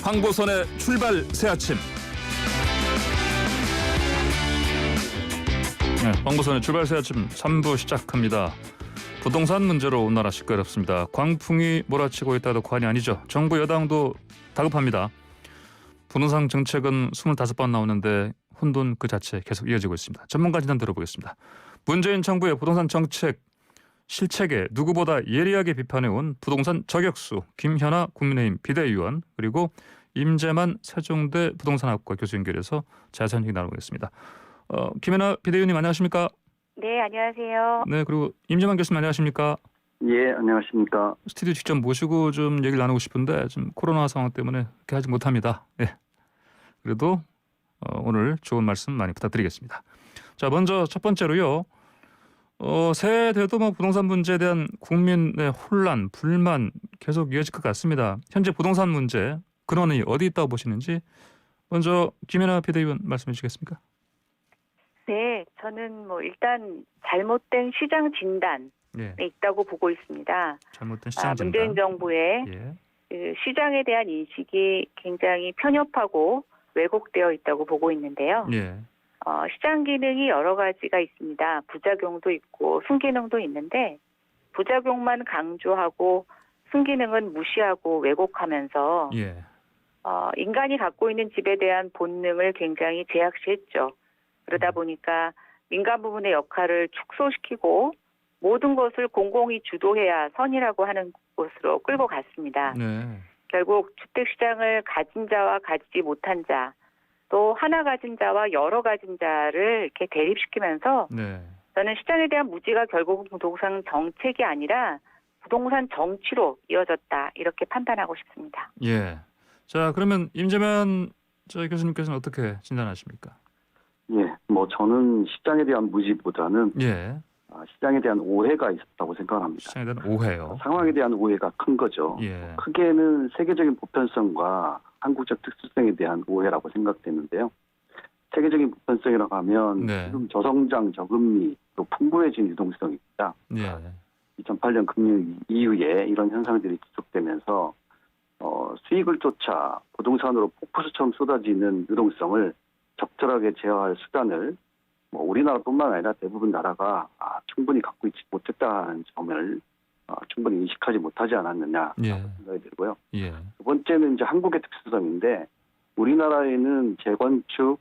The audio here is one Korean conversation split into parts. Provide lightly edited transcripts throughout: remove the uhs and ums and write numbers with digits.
황보선의 출발 새 아침. 네, 황보선의 출발 새 아침 3부 시작합니다. 부동산 문제로 온 나라 시끄럽습니다. 광풍이 몰아치고 있다도 과언이 아니죠. 정부 여당도 다급합니다. 부동산 정책은 25번 나오는데 혼돈 그 자체 계속 이어지고 있습니다. 전문가 진단 들어보겠습니다. 문재인 정부의 부동산 정책 실책에 누구보다 예리하게 비판해온 부동산 저격수 김현아 국민의힘 비대위원 그리고 임재만 세종대 부동산학과 교수 연결해서 자세한 얘기 나누겠습니다. 김현아 비대위원님 안녕하십니까? 네, 안녕하세요. 네, 그리고 임재만 교수님 안녕하십니까? 예, 안녕하십니까. 스튜디오 직접 모시고 좀 얘기를 나누고 싶은데 지금 코로나 상황 때문에 그렇게 하지 못합니다. 예. 그래도 오늘 좋은 말씀 많이 부탁드리겠습니다. 자, 먼저 첫 번째로요. 새해 돼도 부동산 문제에 대한 국민의 혼란, 불만 계속 이어질 것 같습니다. 현재 부동산 문제 근원이 어디 있다고 보시는지 먼저 김연아 비대위원 말씀해 주시겠습니까? 네, 저는 일단 잘못된 시장 진단에 예. 있다고 보고 있습니다. 잘못된 시장 진단. 문재인 정부의 예. 그 시장에 대한 인식이 굉장히 편협하고 왜곡되어 있다고 보고 있는데요. 예. 시장 기능이 여러 가지가 있습니다. 부작용도 있고 순기능도 있는데 부작용만 강조하고 순기능은 무시하고 왜곡하면서 예. 인간이 갖고 있는 집에 대한 본능을 굉장히 제약시했죠. 그러다 보니까 민간 부분의 역할을 축소시키고 모든 것을 공공이 주도해야 선이라고 하는 곳으로 끌고 갔습니다. 네. 결국 주택시장을 가진 자와 가지지 못한 자, 또 하나 가진 자와 여러 가진 자를 이렇게 대립시키면서 네. 저는 시장에 대한 무지가 결국은 부동산 정책이 아니라 부동산 정치로 이어졌다 이렇게 판단하고 싶습니다. 예. 자, 그러면 임재만 교수님께서는 어떻게 진단하십니까? 예, 저는 시장에 대한 무지보다는 예. 시장에 대한 오해가 있었다고 생각합니다. 시장에 대한 오해요. 상황에 대한 오해가 큰 거죠. 예. 크게는 세계적인 보편성과 한국적 특수성에 대한 오해라고 생각되는데요. 세계적인 보편성이라고 하면 네. 지금 저성장, 저금리, 또 풍부해진 유동성입니다. 예. 2008년 금융 이후에 이런 현상들이 지속되면서 수익을 쫓아 부동산으로 폭포수처럼 쏟아지는 유동성을 적절하게 제어할 수단을 우리나라뿐만 아니라 대부분 나라가 충분히 갖고 있지 못했다는 점을 충분히 인식하지 못하지 않았느냐 예. 생각이 들고요. 예. 두 번째는 이제 한국의 특수성인데 우리나라에는 재건축,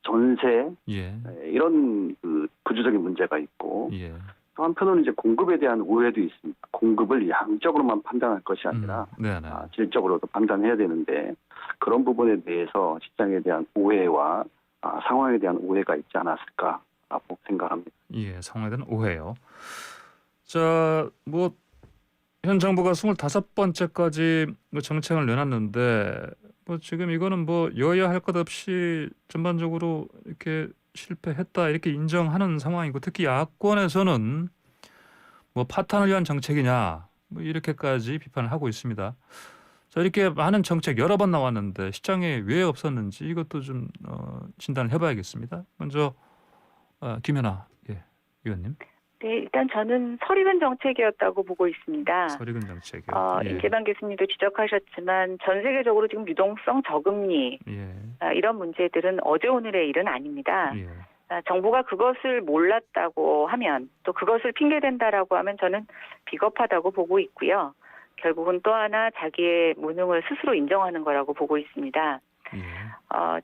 전세 예. 이런 그 구조적인 문제가 있고 예. 또 한편으로는 이제 공급에 대한 오해도 있습니다. 공급을 양적으로만 판단할 것이 아니라 네. 질적으로도 판단해야 되는데 그런 부분에 대해서 시장에 대한 오해와 상황에 대한 오해가 있지 않았을까라고 생각합니다. 예, 상황에 대한 오해요. 자, 현 정부가 25번째까지 정책을 내놨는데 지금 이거는 여야 할 것 없이 전반적으로 이렇게 실패했다 이렇게 인정하는 상황이고 특히 야권에서는 파탄을 위한 정책이냐 이렇게까지 비판을 하고 있습니다. 자, 이렇게 많은 정책 여러 번 나왔는데 시장에 왜 없었는지 이것도 좀 진단을 해봐야겠습니다. 먼저 김연아 위원님. 네, 일단 저는 설익은 정책이었다고 보고 있습니다. 설익은 정책이요. 임재만 교수님도 지적하셨지만 전 세계적으로 지금 유동성 저금리 예. 이런 문제들은 어제 오늘의 일은 아닙니다. 예. 정부가 그것을 몰랐다고 하면 또 그것을 핑계댄다라고 하면 저는 비겁하다고 보고 있고요. 결국은 또 하나 자기의 무능을 스스로 인정하는 거라고 보고 있습니다. 예.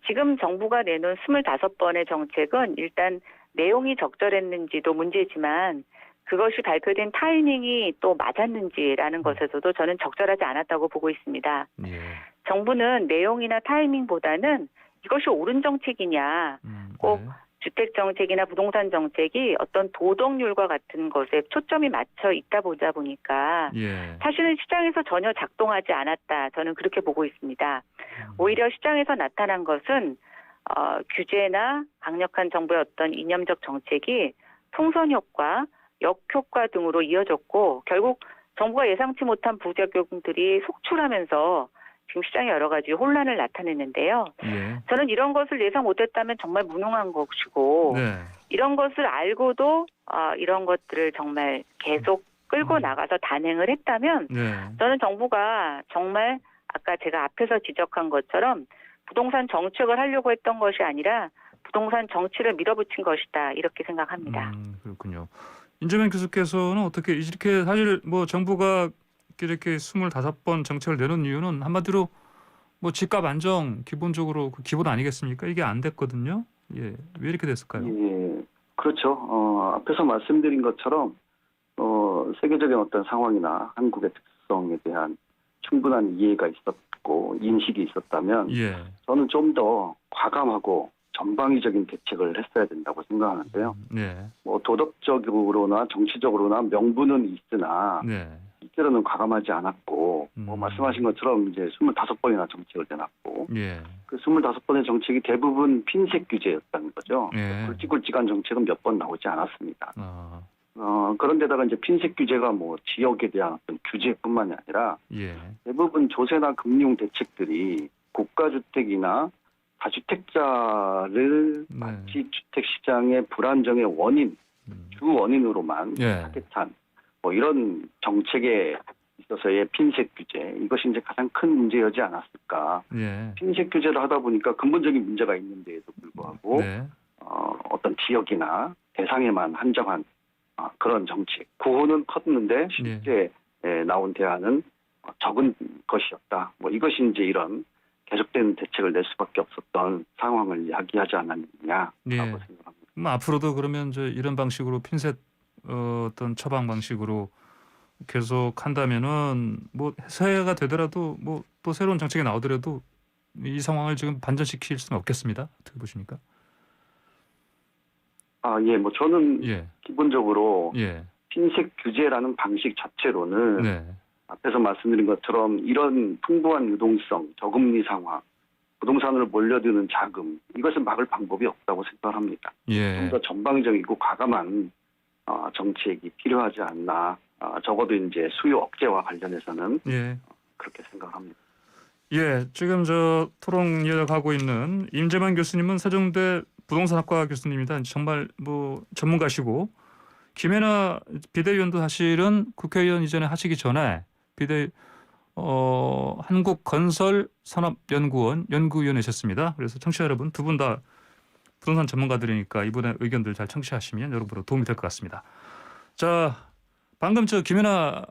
지금 정부가 내놓은 25번의 정책은 일단 내용이 적절했는지도 문제지만 그것이 발표된 타이밍이 또 맞았는지라는 것에서도 저는 적절하지 않았다고 보고 있습니다. 예. 정부는 내용이나 타이밍보다는 이것이 옳은 정책이냐 꼭 네. 주택 정책이나 부동산 정책이 어떤 도덕률과 같은 것에 초점이 맞춰 있다 보니까 예. 사실은 시장에서 전혀 작동하지 않았다. 저는 그렇게 보고 있습니다. 오히려 시장에서 나타난 것은 규제나 강력한 정부의 어떤 이념적 정책이 통선 효과, 역효과 등으로 이어졌고 결국 정부가 예상치 못한 부작용들이 속출하면서 지금 시장에 여러 가지 혼란을 나타냈는데요. 예. 저는 이런 것을 예상 못했다면 정말 무능한 것이고 네. 이런 것을 알고도 이런 것들을 정말 계속 끌고 나가서 단행을 했다면 네. 저는 정부가 정말 아까 제가 앞에서 지적한 것처럼 부동산 정책을 하려고 했던 것이 아니라 부동산 정치를 밀어붙인 것이다 이렇게 생각합니다. 그렇군요. 임재명 교수께서는 어떻게 이렇게 사실 뭐 정부가 이렇게 25번 정책을 내놓은 이유는 한마디로 뭐 집값 안정 기본적으로 그 기본 아니겠습니까? 이게 안 됐거든요. 예, 왜 이렇게 됐을까요? 예, 그렇죠. 앞에서 말씀드린 것처럼 세계적인 어떤 상황이나 한국의 특성에 대한 충분한 이해가 있었고 인식이 있었다면 예, 저는 좀 더 과감하고 전방위적인 대책을 했어야 된다고 생각하는데요. 네, 뭐 도덕적으로나 정치적으로나 명분은 있으나 네, 실제로는 과감하지 않았고 뭐 말씀하신 것처럼 이제 25번이나 정책을 내놨고 예, 그 25번의 정책이 대부분 핀셋 규제였다는 거죠. 예. 굵직굵직한 정책은 몇 번 나오지 않았습니다. 아, 그런데다가 이제 핀셋 규제가 뭐 지역에 대한 어떤 규제뿐만이 아니라 예, 대부분 조세나 금융 대책들이 고가주택이나 다주택자를 네. 마치 주택 시장의 불안정의 원인, 주 원인으로만 예, 타겟한 뭐 이런 정책에 있어서의 핀셋 규제 이것이 이제 가장 큰 문제였지 않았을까. 예, 핀셋 규제를 하다 보니까 근본적인 문제가 있는데에도 불구하고 네, 어떤 지역이나 대상에만 한정한 그런 정책 구호는 컸는데 실제 나온 대안은 적은 것이었다. 뭐 이것이 이제 이런 계속된 대책을 낼 수밖에 없었던 상황을 이야기하지 않았느냐라고 예. 생각합니다. 앞으로도 그러면 이런 방식으로 핀셋 어떤 처방 방식으로 계속 한다면은 뭐 해소가 되더라도 뭐 또 새로운 정책이 나오더라도 이 상황을 지금 반전시킬 수는 없겠습니다. 어떻게 보십니까? 예, 뭐 저는 예, 기본적으로 예, 핀셋 규제라는 방식 자체로는 네, 앞에서 말씀드린 것처럼 이런 풍부한 유동성, 저금리 상황, 부동산으로 몰려드는 자금 이것을 막을 방법이 없다고 생각합니다. 좀 예, 더 전방위적이고 과감한 정책이 필요하지 않나. 적어도 이제 수요 억제와 관련해서는 예. 그렇게 생각합니다. 예, 지금 토론 이어가고 있는 임재만 교수님은 세종대 부동산학과 교수님입니다. 정말 뭐 전문가시고 김혜나 비대위원도 사실은 국회의원 이전에 하시기 전에 한국건설산업연구원 연구위원이셨습니다. 그래서 청취자 여러분 두 분 다 부동산 전문가들이니까 이분의 의견들 잘 청취하시면 여러분으로 도움이 될 것 같습니다. 자, 방금 김혜나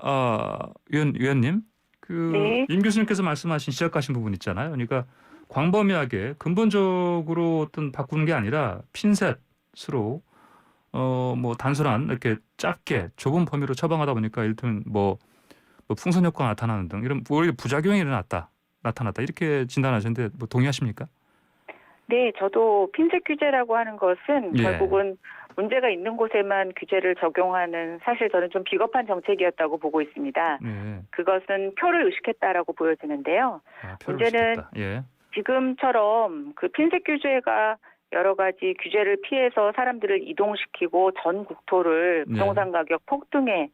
위원님 네. 임 교수님께서 말씀하신 시작하신 부분 있잖아요. 그러니까 광범위하게 근본적으로 어떤 바꾸는 게 아니라 핀셋으로 뭐 단순한 이렇게 짧게 좁은 범위로 처방하다 보니까 일단 뭐 풍선 효과가 나타나는 등 이런 오히려 부작용이 나타났다 이렇게 진단하셨는데 뭐 동의하십니까? 네, 저도 핀셋 규제라고 하는 것은 예. 결국은 문제가 있는 곳에만 규제를 적용하는 사실 저는 좀 비겁한 정책이었다고 보고 있습니다. 네. 그것은 표를 의식했다라고 보여지는데요. 표를 문제는 시켰다. 예. 지금처럼 그 핀셋 규제가 여러 가지 규제를 피해서 사람들을 이동시키고 전 국토를 부동산 가격 폭등의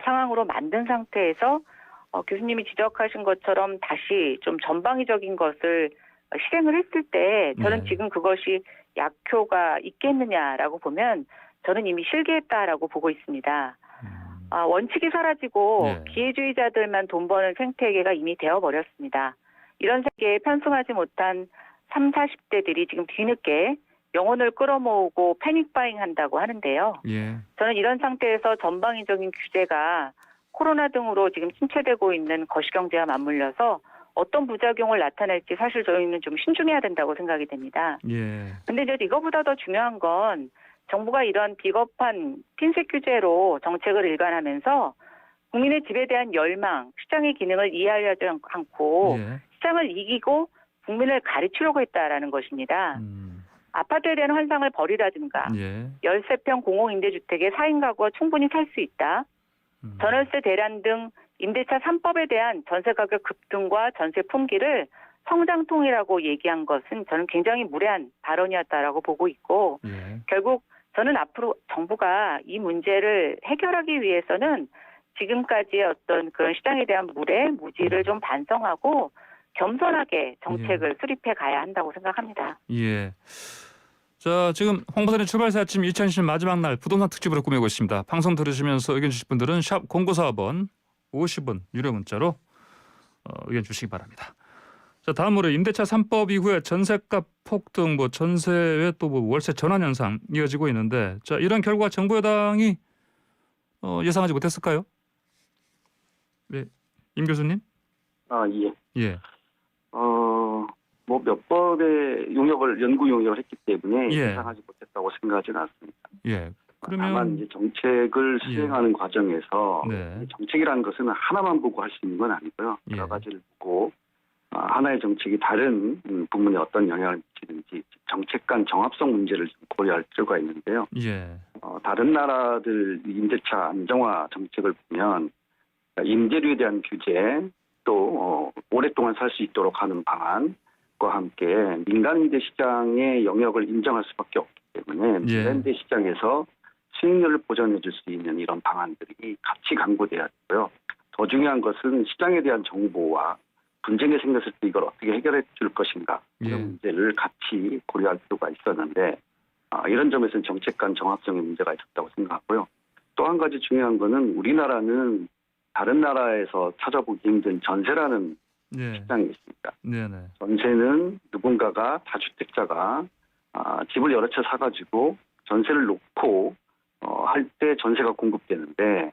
상황으로 만든 상태에서 교수님이 지적하신 것처럼 다시 좀 전방위적인 것을 실행을 했을 때 저는 지금 그것이 약효가 있겠느냐라고 보면 저는 이미 실개했다라고 보고 있습니다. 원칙이 사라지고 기회주의자들만 돈 버는 생태계가 이미 되어버렸습니다. 이런 세계에 편승하지 못한 30, 40대들이 지금 뒤늦게 영혼을 끌어모으고 패닉바잉 한다고 하는데요. 예. 저는 이런 상태에서 전방위적인 규제가 코로나 등으로 지금 침체되고 있는 거시경제와 맞물려서 어떤 부작용을 나타낼지 사실 저희는 좀 신중해야 된다고 생각이 됩니다. 예. 근데 이제 이거보다 더 중요한 건 정부가 이런 비겁한 핀셋 규제로 정책을 일관하면서 국민의 집에 대한 열망, 시장의 기능을 이해하지 않고 시장을 이기고 국민을 가르치려고 했다라는 것입니다. 아파트에 대한 환상을 버리라든가 13평 공공임대주택에 4인 가구가 충분히 살 수 있다. 전월세 대란 등 임대차 3법에 대한 전세가격 급등과 전세 품귀를 성장통이라고 얘기한 것은 저는 굉장히 무례한 발언이었다라고 보고 있고 결국 저는 앞으로 정부가 이 문제를 해결하기 위해서는 지금까지의 어떤 그런 시장에 대한 무지를 좀 반성하고 겸손하게 정책을 수립해 가야 한다고 생각합니다. 예. 자, 지금 홍보선의 출발사 아침 2020 마지막 날 부동산 특집으로 꾸미고 있습니다. 방송 들으시면서 의견 주실 분들은 샵 0945번 50원 유료 문자로 의견 주시기 바랍니다. 자, 다음으로 임대차 3법 이후에 전세값 폭등, 뭐 전세 외 또 뭐 월세 전환 현상 이어지고 있는데, 자, 이런 결과 정부 여당이 예상하지 못했을까요? 네, 임 교수님? 예. 예, 뭐 몇 번의 연구 용역을 했기 때문에 예. 예상하지 못했다고 생각하지는 않습니다. 예. 다만 그러면 이제 정책을 예. 수행하는 과정에서 네. 정책이라는 것은 하나만 보고 할 수 있는 건 아니고요. 예. 여러 가지를 보고 하나의 정책이 다른 부문에 어떤 영향을 미치는지 정책 간 정합성 문제를 좀 고려할 필요가 있는데요. 예, 다른 나라들 임대차 안정화 정책을 보면 임대료에 대한 규제 또 오랫동안 살 수 있도록 하는 방안과 함께 민간 임대 시장의 영역을 인정할 수밖에 없기 때문에 예. 민간 임대 시장에서 수익률을 보전해 줄 수 있는 이런 방안들이 같이 강구돼야 되고요. 더 중요한 것은 시장에 대한 정보와 분쟁이 생겼을 때 이걸 어떻게 해결해 줄 것인가 이런 예. 문제를 같이 고려할 필요가 있었는데 이런 점에서는 정책 간 정합성의 문제가 있었다고 생각하고요. 또 한 가지 중요한 거는 우리나라는 다른 나라에서 찾아보기 힘든 전세라는 예. 시장이 있습니다. 네네. 전세는 누군가가 다주택자가 집을 여러 채 사가지고 전세를 놓고 할 때 전세가 공급되는데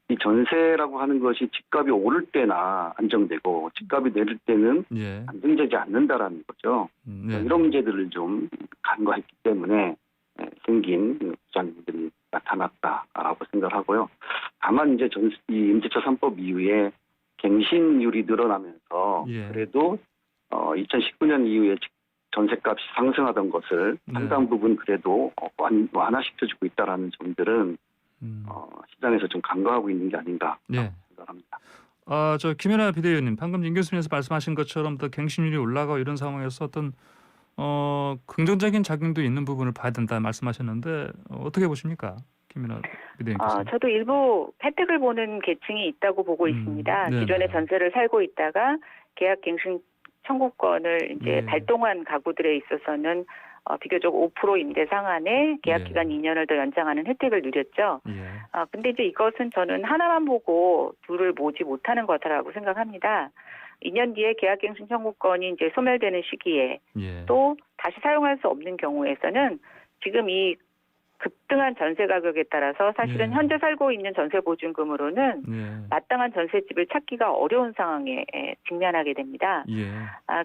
이 전세라고 하는 것이 집값이 오를 때나 안정되고 집값이 내릴 때는 예. 안정되지 않는다라는 거죠. 네. 이런 문제들을 좀 간과했기 때문에 생긴 부작용들이 나타났다라고 생각하고요. 다만 이제 이 임대차 3법 이후에 갱신율이 늘어나면서 예. 그래도 2019년 이후에 전세값이 상승하던 것을 네. 상당 부분 그래도 완화시켜주고 있다라는 점들은 시장에서 좀 간과하고 있는 게 아닌가 예. 생각합니다. 저 김연아 비대위원님, 방금 임 교수님께서 말씀하신 것처럼 더 갱신율이 올라가고 이런 상황에서 어떤 긍정적인 작용도 있는 부분을 봐야 된다 말씀하셨는데 어떻게 보십니까, 김연아 비대위원께서? 저도 일부 혜택을 보는 계층이 있다고 보고 있습니다. 네네. 기존에 전세를 살고 있다가 계약 갱신 청구권을 이제 예. 발동한 가구들에 있어서는 비교적 5% 임대 상한에 계약 예. 기간 2년을 더 연장하는 혜택을 누렸죠. 예. 근데 이제 이것은 저는 하나만 보고 둘을 보지 못하는 거다라고 생각합니다. 2년 뒤에 계약갱신 청구권이 이제 소멸되는 시기에 예. 또 다시 사용할 수 없는 경우에서는 지금 이 급등한 전세 가격에 따라서 사실은 예. 현재 살고 있는 전세 보증금으로는 예. 마땅한 전세집을 찾기가 어려운 상황에 직면하게 됩니다. 예.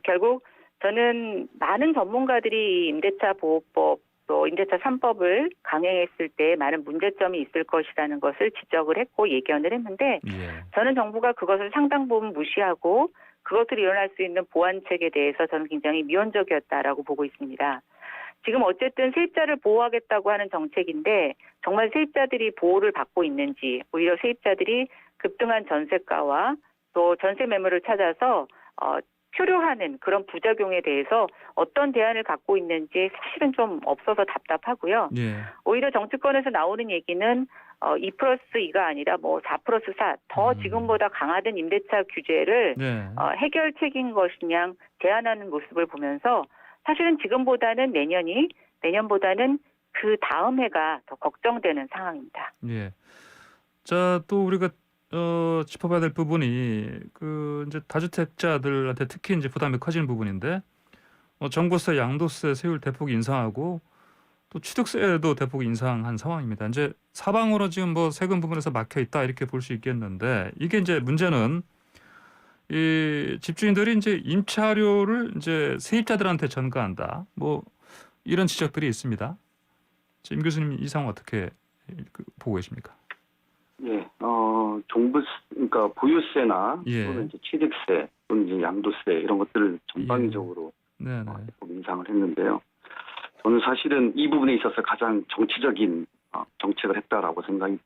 결국 저는 많은 전문가들이 임대차 보호법 또 임대차 3법을 강행했을 때 많은 문제점이 있을 것이라는 것을 지적을 했고 예견을 했는데 예. 저는 정부가 그것을 상당 부분 무시하고 그것을 일어날 수 있는 보완책에 대해서 저는 굉장히 미온적이었다라고 보고 있습니다. 지금 어쨌든 세입자를 보호하겠다고 하는 정책인데 정말 세입자들이 보호를 받고 있는지 오히려 세입자들이 급등한 전세가와 또 전세 매물을 찾아서 표류하는 그런 부작용에 대해서 어떤 대안을 갖고 있는지 사실은 좀 없어서 답답하고요. 예. 오히려 정치권에서 나오는 얘기는 2+2가 아니라 뭐 4+4 더 지금보다 강화된 임대차 규제를 네. 해결책인 것이냐 제안하는 모습을 보면서 사실은 지금보다는 내년보다는 그 다음 해가 더 걱정되는 상황입니다. 예. 자, 또 우리가 짚어봐야 될 부분이 이제 다주택자들한테 특히 이제 부담이 커지는 부분인데 정부세, 양도세, 세율 대폭 인상하고 또 취득세도 대폭 인상한 상황입니다. 이제 사방으로 지금 뭐 세금 부분에서 막혀 있다 이렇게 볼 수 있겠는데 이게 이제 문제는 이 집주인들이 이제 임차료를 이제 세입자들한테 전가한다. 뭐 이런 지적들이 있습니다. 임 교수님 이 상황 어떻게 보고 계십니까? 예, 그러니까 보유세나 예. 또는 이제 취득세 또는 이제 양도세 이런 것들을 전방위적으로 네네. 인상을 했는데요. 저는 사실은 이 부분에 있어서 가장 정치적인 정책을 했다라고 생각이.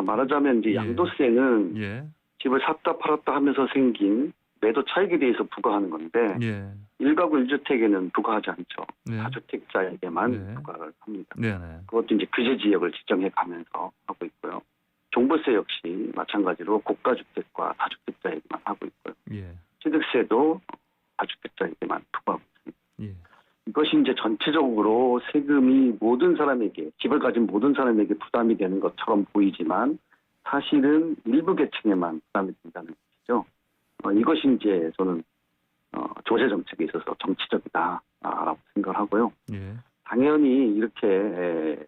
말하자면 이제 예. 양도세는 예. 집을 샀다 팔았다 하면서 생긴 매도 차익에 대해서 부과하는 건데 예. 1가구 1주택에는 부과하지 않죠. 네. 다주택자에게만 네. 부과를 합니다. 네네. 그것도 이제 규제 지역을 지정해 가면서 하고 있고요. 종부세 역시 마찬가지로 고가주택과 다주택자에게만 하고 있고요. 예. 취득세도 다주택자에게만 부과하고 있습니다. 예. 이것이 이제 전체적으로 세금이 모든 사람에게, 집을 가진 모든 사람에게 부담이 되는 것처럼 보이지만 사실은 일부 계층에만 부담이 된다는 것이죠. 이것이 이제 저는 조세 정책에 있어서 정치적이다라고 생각을 하고요. 예. 당연히 이렇게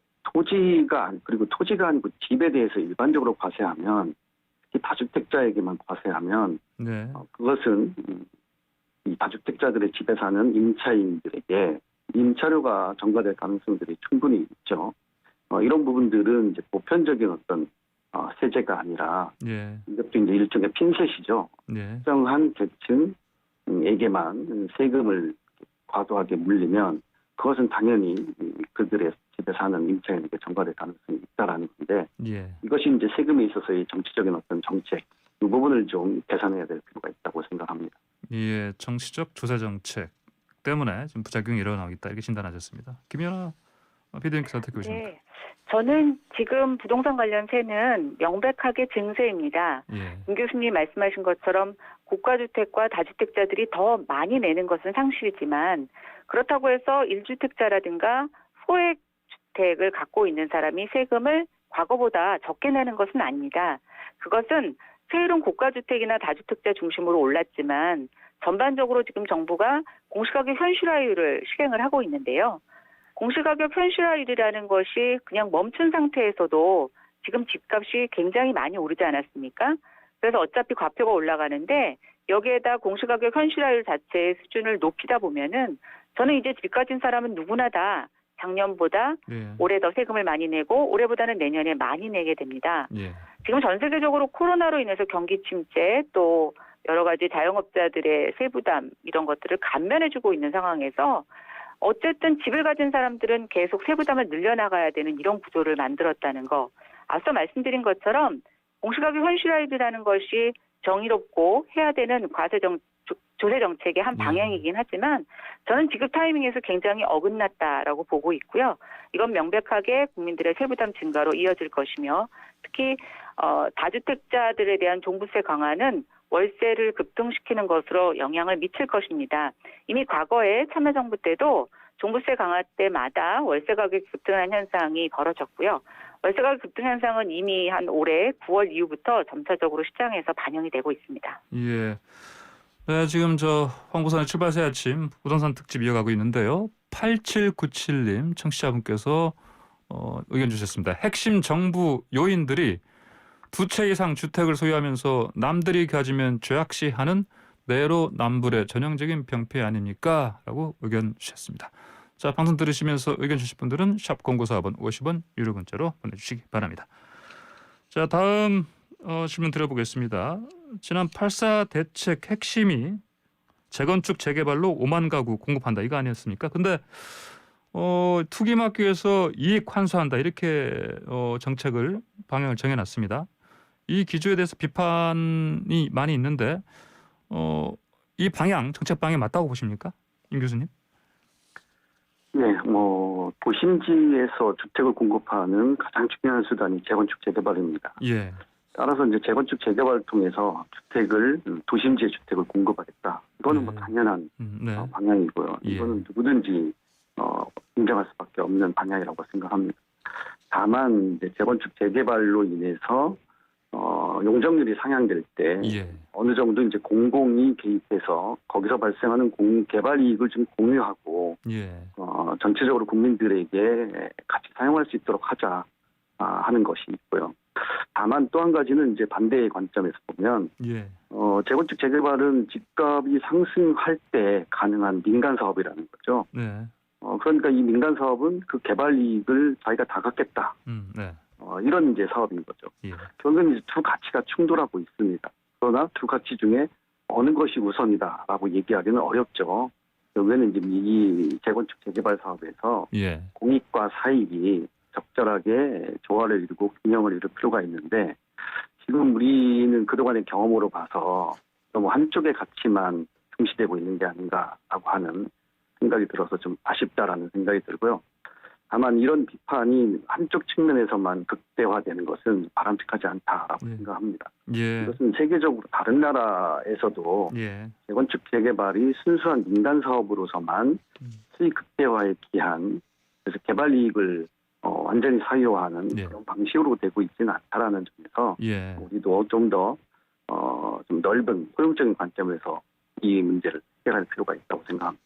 그리고 토지가 아니고 집에 대해서 일반적으로 과세하면, 특히 다주택자에게만 과세하면 네. 그것은 이 다주택자들의 집에 사는 임차인들에게 임차료가 전가될 가능성들이 충분히 있죠. 이런 부분들은 이제 보편적인 어떤 세제가 아니라 예. 이것도 이제 일종의 핀셋이죠. 예. 특정한 계층에게만 세금을 과도하게 물리면 그것은 당연히 그들의 집에 사는 임차인에게 전가될 가능성이 있다라는 건데, 예. 이것이 이제 세금에 있어서의 정치적인 어떤 정책, 이 부분을 좀 개선해야 될 필요가 있다고 생각합니다. 예. 정치적 조세 정책 때문에 지금 부작용이 일어나고 있다 이렇게 진단하셨습니다. 김연아 비대위원께서 어떻게 보십니까? 네. 저는 지금 부동산 관련세는 명백하게 증세입니다. 예. 김 교수님 말씀하신 것처럼 고가주택과 다주택자들이 더 많이 내는 것은 상실이지만, 그렇다고 해서 1주택자라든가 소액주택을 갖고 있는 사람이 세금을 과거보다 적게 내는 것은 아닙니다. 그것은 세율은 고가주택이나 다주택자 중심으로 올랐지만 전반적으로 지금 정부가 공시가격 현실화율을 시행을 하고 있는데요. 공시가격 현실화율이라는 것이 그냥 멈춘 상태에서도 지금 집값이 굉장히 많이 오르지 않았습니까? 그래서 어차피 과표가 올라가는데 여기에다 공시가격 현실화율 자체의 수준을 높이다 보면은 저는 이제 집 가진 사람은 누구나 다 작년보다 예. 올해 더 세금을 많이 내고 올해보다는 내년에 많이 내게 됩니다. 예. 지금 전 세계적으로 코로나로 인해서 경기 침체 또 여러 가지 자영업자들의 세부담 이런 것들을 감면해주고 있는 상황에서 어쨌든 집을 가진 사람들은 계속 세부담을 늘려나가야 되는 이런 구조를 만들었다는 거. 앞서 말씀드린 것처럼 공시가격 현실화율이라는 것이 정의롭고 해야 되는 조세 정책의 한 방향이긴 하지만 저는 지급 타이밍에서 굉장히 어긋났다라고 보고 있고요. 이건 명백하게 국민들의 세부담 증가로 이어질 것이며, 특히 다주택자들에 대한 종부세 강화는 월세를 급등시키는 것으로 영향을 미칠 것입니다. 이미 과거에 참여정부 때도 종부세 강화 때마다 월세 가격이 급등한 현상이 벌어졌고요. 월세 가격 급등 현상은 이미 한 올해 9월 이후부터 점차적으로 시장에서 반영이 되고 있습니다. 예. 네, 지금 저 황보선의 출발새 아침 부동산 특집 이어가고 있는데요. 8797님 청취자분께서 의견 주셨습니다. 핵심 정부 요인들이 두 채 이상 주택을 소유하면서 남들이 가지면 죄악시하는 내로남불의 전형적인 병폐 아닙니까? 라고 의견 주셨습니다. 자, 방송 들으시면서 의견 주실 분들은 샵 0945번 50원 유료 문자로 보내주시기 바랍니다. 자, 다음 질문 드려보겠습니다. 지난 8.4 대책 핵심이 재건축 재개발로 5만 가구 공급한다 이거 아니었습니까? 근데 투기 막기 위해서 이익 환수한다 이렇게 정책을 방향을 정해놨습니다. 이 기조에 대해서 비판이 많이 있는데 이 방향 정책 방향이 맞다고 보십니까, 임 교수님? 네, 도심지에서 주택을 공급하는 가장 중요한 수단이 재건축 재개발입니다. 예. 따라서 이제 재건축 재개발을 통해서 도심지의 주택을 공급하겠다. 이거는 네. 당연한 네. 방향이고요. 예. 이거는 누구든지 인정할 수밖에 없는 방향이라고 생각합니다. 다만 이제 재건축 재개발로 인해서 용적률이 상향될 때 예. 어느 정도 이제 공공이 개입해서 거기서 발생하는 개발 이익을 좀 공유하고 예. 전체적으로 국민들에게 같이 사용할 수 있도록 하자 하는 것이 있고요. 다만 또 한 가지는 이제 반대의 관점에서 보면 예. 재건축 재개발은 집값이 상승할 때 가능한 민간 사업이라는 거죠. 네. 그러니까 이 민간 사업은 그 개발 이익을 자기가 다 갖겠다. 네. 이런 이제 사업인 거죠. 예. 결국은 이제 두 가치가 충돌하고 있습니다. 그러나 두 가치 중에 어느 것이 우선이다라고 얘기하기는 어렵죠. 결국에는 이제 이 재건축 재개발 사업에서 예. 공익과 사익이 적절하게 조화를 이루고 균형을 이룰 필요가 있는데, 지금 우리는 그동안의 경험으로 봐서 너무 한쪽의 가치만 중시되고 있는 게 아닌가라고 하는 생각이 들어서 좀 아쉽다라는 생각이 들고요. 다만 이런 비판이 한쪽 측면에서만 극대화되는 것은 바람직하지 않다라고 예. 생각합니다. 예. 이것은 세계적으로 다른 나라에서도 예. 재건축 재개발이 순수한 민간 사업으로서만 수익 극대화에 기한, 그래서 개발 이익을 완전히 사유화하는 예. 그런 방식으로 되고 있지는 않다라는 점에서 예. 우리도 좀 더 좀 넓은 포용적인 관점에서 이 문제를 해결할 필요가 있다고 생각합니다.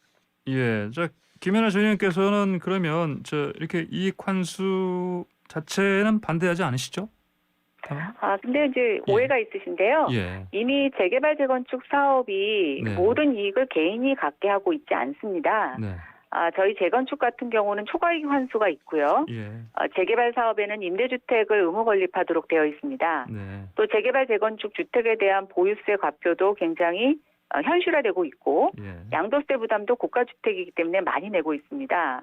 예, 자 김연아 전의원께서는 그러면 이렇게 이익 환수 자체는 반대하지 않으시죠? 다만? 근데 이제 예. 오해가 있으신데요. 예, 이미 재개발 재건축 사업이 네. 모든 이익을 개인이 갖게 하고 있지 않습니다. 네, 저희 재건축 같은 경우는 초과이익 환수가 있고요. 예, 재개발 사업에는 임대주택을 의무 건립하도록 되어 있습니다. 네, 또 재개발 재건축 주택에 대한 보유세 과표도 굉장히 현실화되고 있고 예, 양도세 부담도 고가주택이기 때문에 많이 내고 있습니다.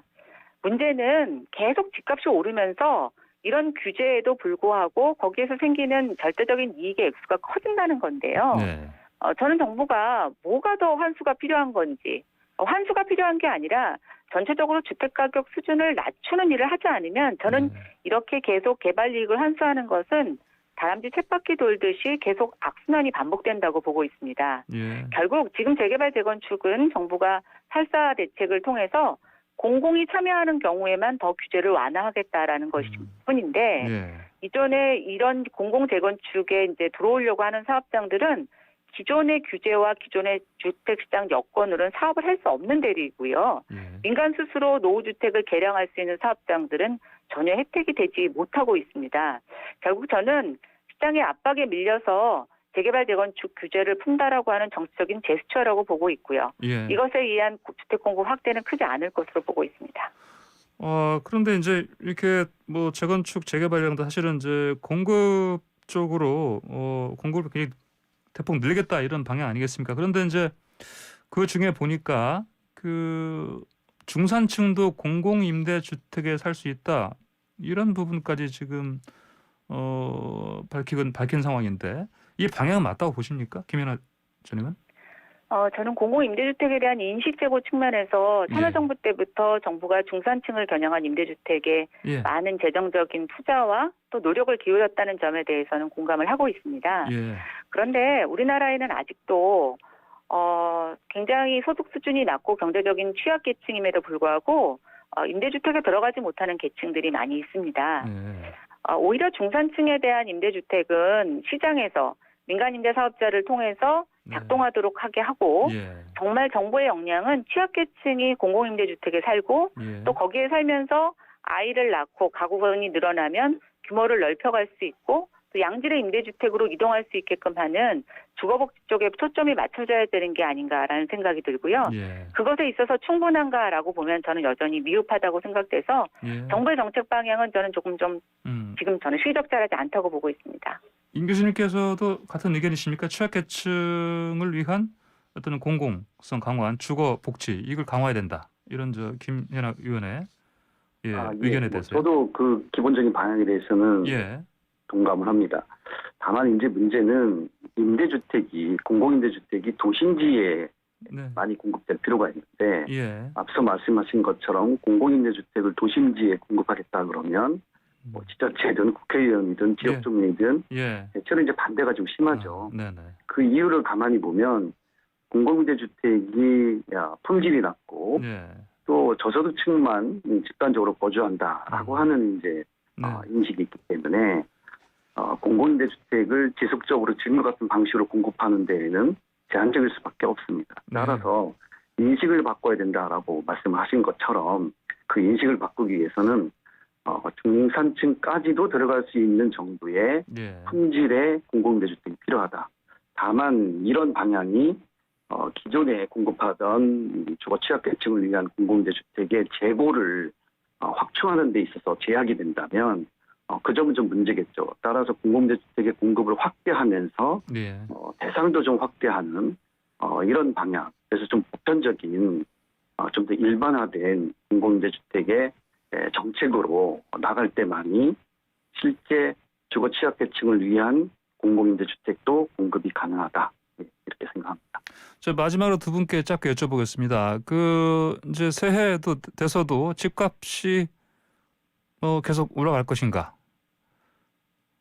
문제는 계속 집값이 오르면서 이런 규제에도 불구하고 거기에서 생기는 절대적인 이익의 액수가 커진다는 건데요. 네, 저는 정부가 뭐가 더 환수가 필요한 건지, 환수가 필요한 게 아니라 전체적으로 주택가격 수준을 낮추는 일을 하지 않으면 저는 네. 이렇게 계속 개발 이익을 환수하는 것은 다람쥐 쳇바퀴 돌듯이 계속 악순환이 반복된다고 보고 있습니다. 예, 결국 지금 재개발 재건축은 정부가 8.4 대책을 통해서 공공이 참여하는 경우에만 더 규제를 완화하겠다라는 것일 뿐인데 예, 이전에 이런 공공 재건축에 이제 들어오려고 하는 사업장들은 기존의 규제와 기존의 주택시장 여건으로는 사업을 할 수 없는 대리이고요. 예, 민간 스스로 노후주택을 개량할 수 있는 사업장들은 전혀 혜택이 되지 못하고 있습니다. 결국 저는 시장의 압박에 밀려서 재개발 재건축 규제를 푼다라고 하는 정치적인 제스처라고 보고 있고요. 예. 이것에 의한 주택 공급 확대는 크지 않을 것으로 보고 있습니다. 그런데 이제 이렇게 뭐 재건축 재개발량도 사실은 이제 공급 쪽으로 공급을 굉장히 대폭 늘리겠다 이런 방향 아니겠습니까? 그런데 이제 그 중에 보니까 그 중산층도 공공임대주택에 살 수 있다 이런 부분까지 지금 밝힌 상황인데 이 방향 맞다고 보십니까, 김연아 전님은? 저는 공공임대주택에 대한 인식 제고 측면에서 예. 참여정부 때부터 정부가 중산층을 겨냥한 임대주택에 예, 많은 재정적인 투자와 또 노력을 기울였다는 점에 대해서는 공감을 하고 있습니다. 예, 그런데 우리나라에는 아직도 굉장히 소득 수준이 낮고 경제적인 취약계층임에도 불구하고 임대주택에 들어가지 못하는 계층들이 많이 있습니다. 예, 오히려 중산층에 대한 임대주택은 시장에서 민간임대사업자를 통해서 작동하도록 하게 하고 예, 정말 정부의 역량은 취약계층이 공공임대주택에 살고 예, 또 거기에 살면서 아이를 낳고 가구원이 늘어나면 규모를 넓혀갈 수 있고 또 양질의 임대주택으로 이동할 수 있게끔 하는 주거복지 쪽에 초점이 맞춰져야 되는 게 아닌가라는 생각이 들고요. 예, 그것에 있어서 충분한가라고 보면 저는 여전히 미흡하다고 생각돼서 예. 정부의 정책 방향은 저는 조금 좀 음. 지금 저는 시적절하지 않다고 보고 있습니다. 임 교수님께서도 같은 의견이십니까? 취약계층을 위한 어떤 공공성 강화한 주거 복지 이걸 강화해야 된다. 이런 김연아 의원의 의견에 대해서. 저도 그 기본적인 방향에 대해서는 예, 동감을 합니다. 다만 이제 문제는 공공임대주택이 도심지에 네, 많이 공급될 필요가 있는데 예, 앞서 말씀하신 것처럼 공공임대주택을 도심지에 공급하겠다 그러면 뭐 지자체든 국회의원이든 지역주민이든 예. 대체로 이제 반대가 좀 심하죠. 네네. 그 이유를 가만히 보면 공공임대주택이 품질이 낮고 예, 또 저소득층만 집단적으로 거주한다라고 하는 이제 네, 인식이 있기 때문에 공공임대주택을 지속적으로 지금과 같은 방식으로 공급하는 데에는 제한적일 수밖에 없습니다. 따라서 인식을 바꿔야 된다라고 말씀하신 것처럼 그 인식을 바꾸기 위해서는 중산층까지도 들어갈 수 있는 정도의 예, 품질의 공공임대주택이 필요하다. 다만 이런 방향이 기존에 공급하던 주거 취약계층을 위한 공공임대주택의 재고를 확충하는 데 있어서 제약이 된다면 그 점은 좀 문제겠죠. 따라서 공공임대주택의 공급을 확대하면서 예, 대상도 좀 확대하는 이런 방향. 그래서 좀 보편적인 좀 더 일반화된 공공임대주택의 정책으로 나갈 때만이 실제 주거 취약계층을 위한 공공임대주택도 공급이 가능하다. 이렇게 생각합니다. 저 마지막으로 두 분께 짧게 여쭤보겠습니다. 이제 새해도 돼서도 집값이 계속 올라갈 것인가?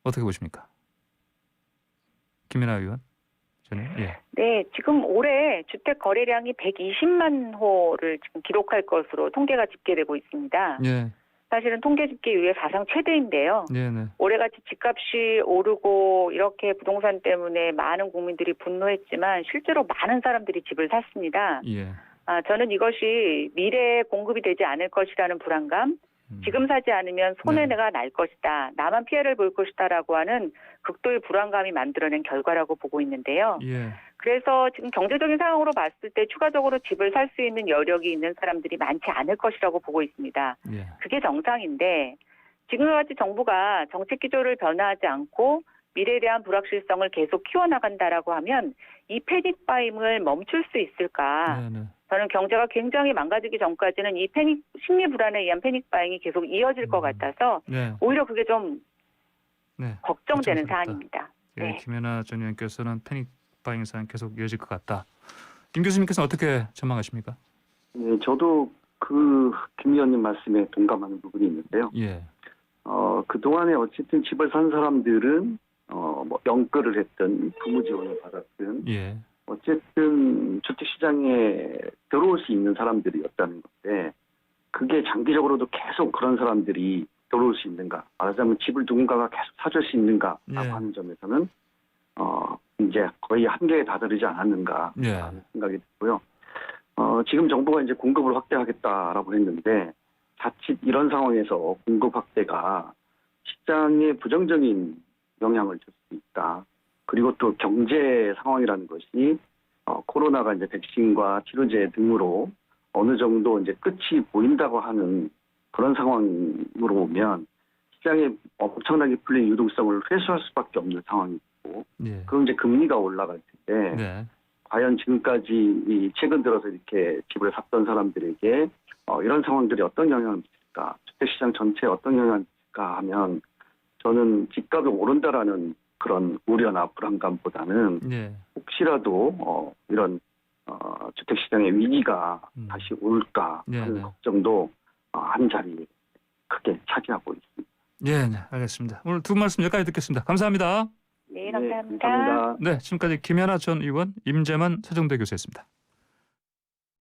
어떻게 보십니까? 김연아 의원. 예. 네, 지금 올해 주택 거래량이 120만 호를 지금 기록할 것으로 통계가 집계되고 있습니다. 예. 사실은 통계 집계 이후에 사상 최대인데요. 네네. 올해같이 집값이 오르고 이렇게 부동산 때문에 많은 국민들이 분노했지만 실제로 많은 사람들이 집을 샀습니다. 예. 저는 이것이 미래에 공급이 되지 않을 것이라는 불안감, 지금 사지 않으면 손해가 날 것이다, 나만 피해를 볼 것이다라고 하는 극도의 불안감이 만들어낸 결과라고 보고 있는데요. 예. 그래서 지금 경제적인 상황으로 봤을 때 추가적으로 집을 살 수 있는 여력이 있는 사람들이 많지 않을 것이라고 보고 있습니다. 예. 그게 정상인데 지금과 같이 정부가 정책 기조를 변화하지 않고 미래에 대한 불확실성을 계속 키워나간다라고 하면 이 패닉 바잉을 멈출 수 있을까? 네네. 저는 경제가 굉장히 망가지기 전까지는 이 심리 불안에 의한 패닉 바잉이 계속 이어질 것 같아서 네. 오히려 그게 좀 네. 걱정되는 걱정스럽다. 사안입니다. 예, 네. 김연아 전 의원께서는 패닉 바잉 사안 계속 이어질 것 같다. 김 교수님께서는 어떻게 전망하십니까? 네, 저도 김 의원님 말씀에 동감하는 부분이 있는데요. 예. 그동안에 어쨌든 집을 산 사람들은 뭐 연끌을 했든 부모 지원을 받았든 예. 어쨌든 주택시장에 들어올 수 있는 사람들이었다는 건데 그게 장기적으로도 계속 그런 사람들이 들어올 수 있는가, 말하자면 집을 누군가가 계속 사줄 수 있는가라고 예. 하는 점에서는 이제 거의 한계에 다다르지 않았는가 예. 하는 생각이 들고요. 지금 정부가 이제 공급을 확대하겠다라고 했는데 자칫 이런 상황에서 공급 확대가 시장에 부정적인 영향을 줄 수 있다. 그리고 또 경제 상황이라는 것이 코로나가 이제 백신과 치료제 등으로 어느 정도 이제 끝이 보인다고 하는 그런 상황으로 오면 시장에 엄청나게 풀린 유동성을 회수할 수밖에 없는 상황이고, 예. 그럼 이제 금리가 올라갈 텐데 네. 과연 지금까지 최근 들어서 이렇게 집을 샀던 사람들에게 이런 상황들이 어떤 영향을 미칠까, 주택시장 전체에 어떤 영향을 미칠까 하면 저는 집값이 오른다라는 그런 우려나 불안감보다는 예. 혹시라도 이런 주택시장의 위기가 다시 올까 하는 네. 걱정도 한 자리에 크게 차지하고 있습니다. 예, 네, 알겠습니다. 오늘 두 말씀 여기까지 듣겠습니다. 감사합니다. 네, 감사합니다. 감사합니다. 네, 지금까지 김연아 전 의원, 임재만 세종대 교수였습니다.